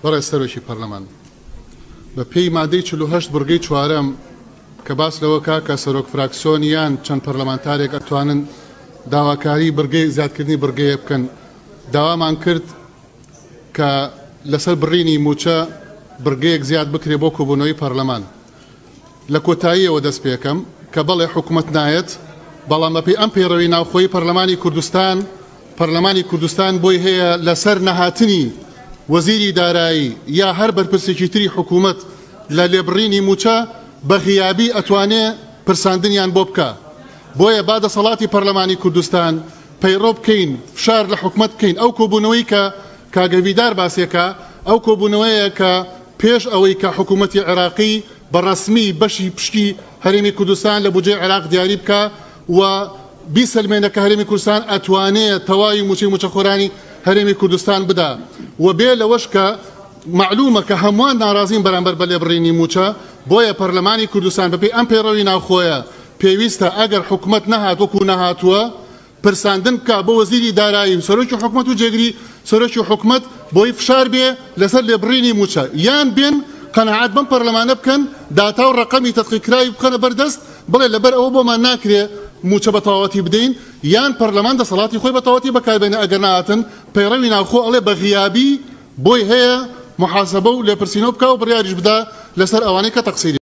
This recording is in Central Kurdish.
بەڕێز سەرۆکی پەرلەمان بە پێی مادەی 48 بڕگەی چوارەم کە باس لەوە کە سەرۆک فراکسیۆنیان چەند پەرلەمانتارێک ئەتوانن داواکاری بڕگەی زیادکردنی بڕگەیە بکەن داوامان کرد کە لەسەر بڕینی موچە بڕگەیەک زیاد بکرێ بۆ کۆبوونەوەی پەرلەمان لە کۆتاییەوە دەست پێکەم کە بەڵێ حکوومەت نایەت بەڵام بەپێی ئەم پەیڕەوی ناوخۆی پەرلەمانی کوردستان بۆی هەیە لەسەر نەهاتنی وەزیری دارایی یا هەر بەرپرسێکی تری حکوومەت لە لێبڕینی موچە بە غیابی ئەتوانێ پرساندنیان بۆ بکە بۆیە با دەسەڵاتی پەرلەمانی کوردستان پەیڕۆ بکەین فشار لە حکوومەت بکەین ئەو کۆبوونەوەی کە کاگەویدار باسیەکە ئەو کۆبوونەوەیە کە پێش ئەوەی کە حکوومەتی عێراقی بەڕەسمی بەشی پشتی هەرێمی کوردستان لە بودجێ عێراق دیاری بکە و بیسەلمێنە کە هەرێمی کوردستان ئەتوانێت تەواوی موچەخۆرانی هەرێمی کوردستان بدا و بێ لەوەش کە معلومە کە هەمووان ناڕازین بەرامبەر بە لێبڕینی موچە بۆیە پەرلەمانی کوردستان بەپێی ئەم پەیڕەوی ناوخۆیە پێویستە ئەگەر حکوومەت نەهات وەکو نەهاتووە پرساندن بکە بۆ وەزیری دارایی سەرۆکی حکوومەت و جێگری سەرۆکی حکوومەت بۆی فشار بێ لەسەر لێبڕینی موچە یان بێن قەنەعات بەم پەرلەمانە بکەن داتا و ڕەقەمی تەدقیقکراوی بخەنە بەردەست بڵێ لەبەر ئەوە بۆمان ناکرێ موچە بە تەواوەتی بدەین یان پەرلەمان دەسەڵاتی خۆی بە تەواوەتی بەکاربێنێ ئەگەر نهاتن پەیڕەوی ناوخۆ ئەڵێ بە غیابی بۆی هەیە محاسبە و لێپرسینەوە بکە و بڕیاریش بدا لەسەر ئەوانەی کە تەقسیری